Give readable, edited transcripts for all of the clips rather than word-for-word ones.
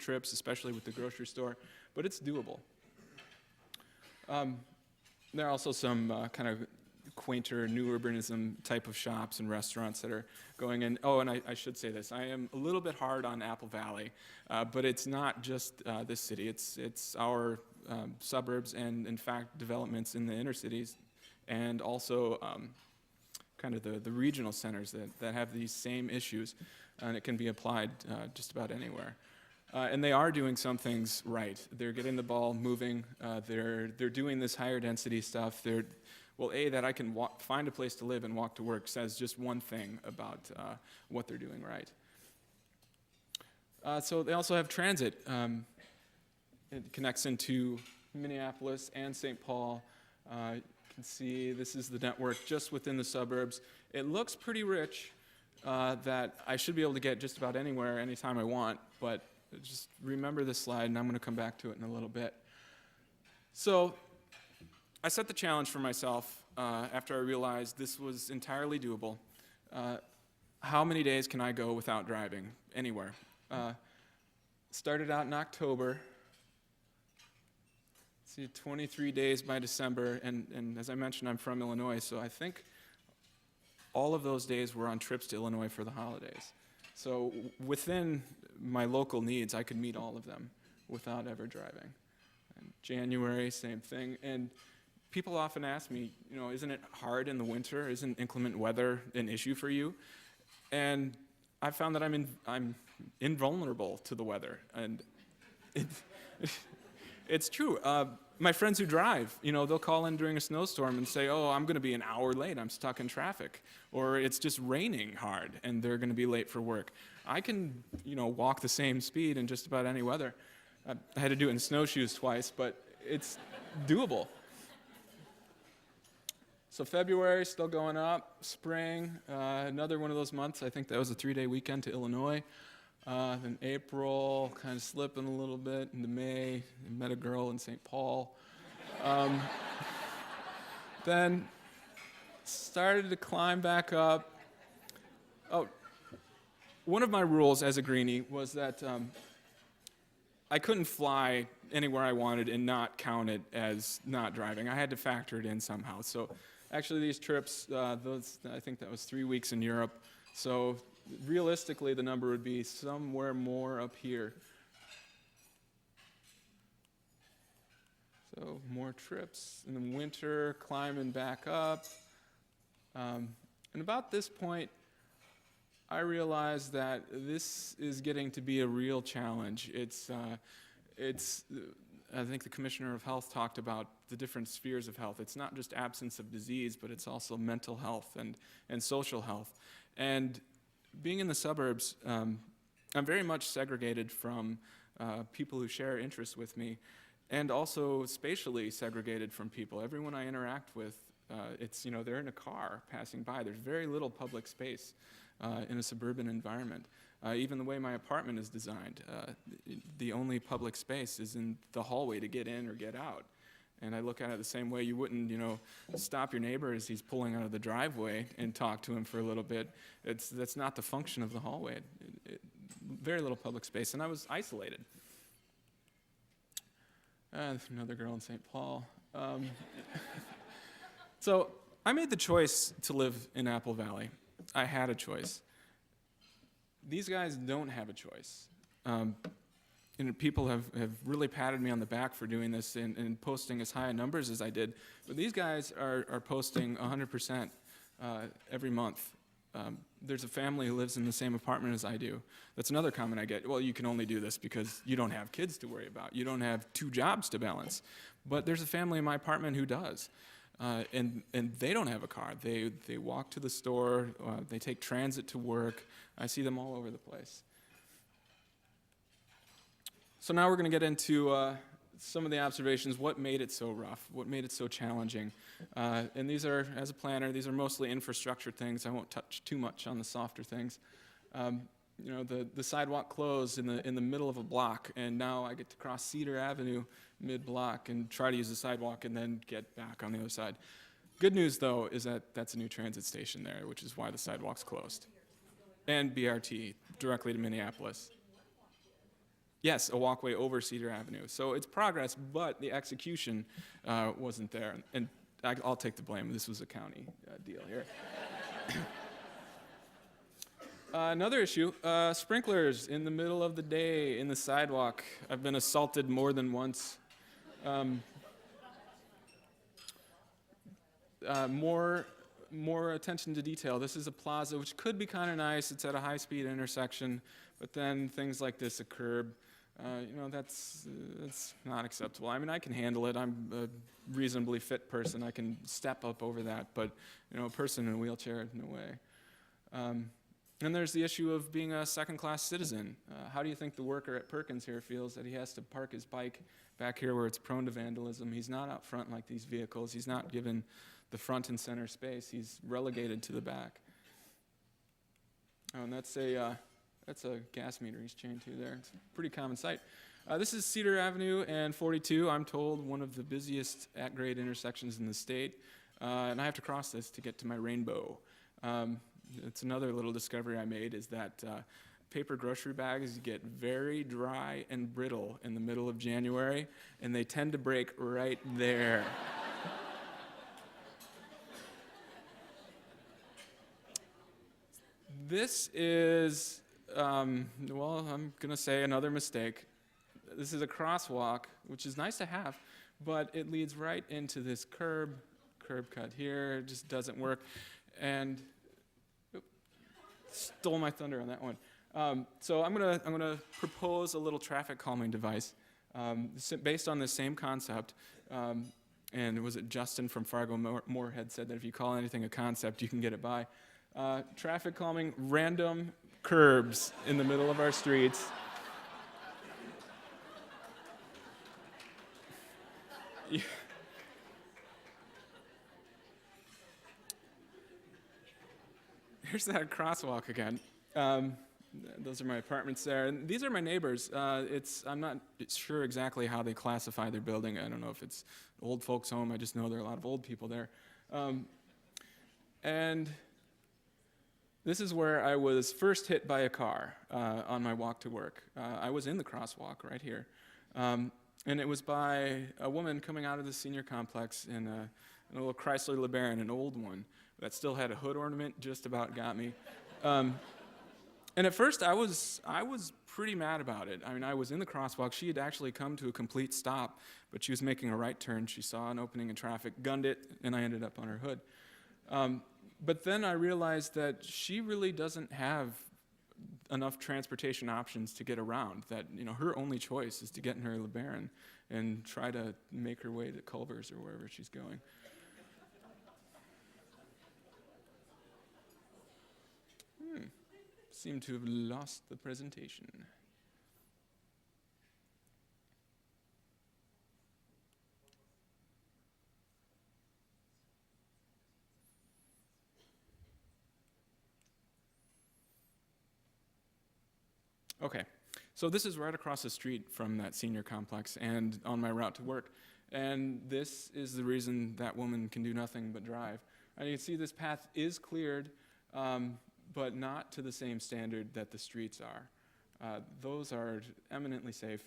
trips, especially with the grocery store, but it's doable. There are also some kind of quainter, new urbanism type of shops and restaurants that are going in. Oh, and I should say this. I am a little bit hard on Apple Valley, but it's not just this city. It's our suburbs and, in fact, developments in the inner cities, and also kind of the regional centers that have these same issues, and it can be applied just about anywhere. And they are doing some things right. They're getting the ball moving. They're doing this higher density stuff. Well, that I can find a place to live and walk to work says just one thing about what they're doing right. So they also have transit. It connects into Minneapolis and St. Paul. You can see this is the network just within the suburbs. It looks pretty rich that I should be able to get just about anywhere, anytime I want, but just remember this slide, and I'm going to come back to it in a little bit. So I set the challenge for myself after I realized this was entirely doable. How many days can I go without driving anywhere? Started out in October. See, 23 days by December, and as I mentioned, I'm from Illinois, so I think all of those days were on trips to Illinois for the holidays. So within my local needs, I could meet all of them without ever driving. And January, same thing. And people often ask me, isn't it hard in the winter? Isn't inclement weather an issue for you? And I found that I'm invulnerable to the weather, and it's true. My friends who drive, they'll call in during a snowstorm and say, "Oh, I'm going to be an hour late. I'm stuck in traffic," or "It's just raining hard, and they're going to be late for work." I can, walk the same speed in just about any weather. I had to do it in snowshoes twice, but it's doable. So February, still going up. Spring, another one of those months. I think that was a 3-day weekend to Illinois. Then April, kind of slipping a little bit. Into May, I met a girl in St. Paul. Then started to climb back up. Oh, one of my rules as a greenie was that I couldn't fly anywhere I wanted and not count it as not driving. I had to factor it in somehow. So actually these trips, I think that was 3 weeks in Europe. So realistically, the number would be somewhere more up here. So more trips in the winter, climbing back up. And about this point, I realized that this is getting to be a real challenge. I think the Commissioner of Health talked about the different spheres of health. It's not just absence of disease, but it's also mental health and social health. And being in the suburbs, I'm very much segregated from people who share interests with me, and also spatially segregated from people. Everyone I interact with, they're in a car passing by. There's very little public space in a suburban environment. Even the way my apartment is designed, the only public space is in the hallway to get in or get out. And I look at it the same way. You wouldn't, stop your neighbor as he's pulling out of the driveway and talk to him for a little bit. That's not the function of the hallway. Very little public space, and I was isolated. Another girl in St. Paul. So I made the choice to live in Apple Valley. I had a choice. These guys don't have a choice. People have really patted me on the back for doing this and posting as high numbers as I did. But these guys are posting 100% every month. There's a family who lives in the same apartment as I do. That's another comment I get. Well, you can only do this because you don't have kids to worry about. You don't have 2 jobs to balance. But there's a family in my apartment who does. And they don't have a car. They walk to the store. They take transit to work. I see them all over the place. So now we're going to get into some of the observations. What made it so rough? What made it so challenging? And these are, as a planner, these are mostly infrastructure things. I won't touch too much on the softer things. The sidewalk closed in the middle of a block, and now I get to cross Cedar Avenue mid-block and try to use the sidewalk and then get back on the other side. Good news, though, is that that's a new transit station there, which is why the sidewalk's closed. And BRT, directly to Minneapolis. Yes, a walkway over Cedar Avenue. So it's progress, but the execution wasn't there. And I'll take the blame. This was a county deal here. Another issue, sprinklers in the middle of the day in the sidewalk. I've been assaulted more than once. More attention to detail. This is a plaza, which could be kind of nice. It's at a high-speed intersection, but then things like this, a curb, that's not acceptable. I mean, I can handle it. I'm a reasonably fit person. I can step up over that, but a person in a wheelchair, no way. And there's the issue of being a second-class citizen. How do you think the worker at Perkins here feels that he has to park his bike back here where it's prone to vandalism? He's not out front like these vehicles. He's not given the front and center space. He's relegated to the back. Oh, and that's a gas meter he's chained to there. It's a pretty common sight. This is Cedar Avenue and 42. I'm told one of the busiest at-grade intersections in the state. And I have to cross this to get to my rainbow. It's another little discovery I made is that paper grocery bags get very dry and brittle in the middle of January, and they tend to break right there. This is, I'm going to say another mistake. This is a crosswalk, which is nice to have, but it leads right into this curb cut here. It just doesn't work. And stole my thunder on that one. So I'm gonna propose a little traffic calming device based on the same concept. And was it Justin from Fargo Moorhead said that if you call anything a concept, you can get it by. Traffic calming, random curbs in the middle of our streets. Here's that crosswalk again. Those are my apartments there. And these are my neighbors. I'm not sure exactly how they classify their building. I don't know if it's an old folks' home. I just know there are a lot of old people there. And this is where I was first hit by a car on my walk to work. I was in the crosswalk right here. And it was by a woman coming out of the senior complex in a little Chrysler LeBaron, an old one, that still had a hood ornament, just about got me. And at first, I was pretty mad about it. I mean, I was in the crosswalk. She had actually come to a complete stop, but she was making a right turn. She saw an opening in traffic, gunned it, and I ended up on her hood. But then I realized that she really doesn't have enough transportation options to get around, that her only choice is to get in her LeBaron and try to make her way to Culver's or wherever she's going. Seem to have lost the presentation. Okay, so this is right across the street from that senior complex and on my route to work. And this is the reason that woman can do nothing but drive. And you can see this path is cleared, but not to the same standard that the streets are. Those are eminently safe.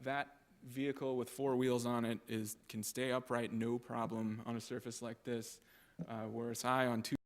That vehicle with 4 wheels on it can stay upright, no problem, on a surface like this, whereas I on 2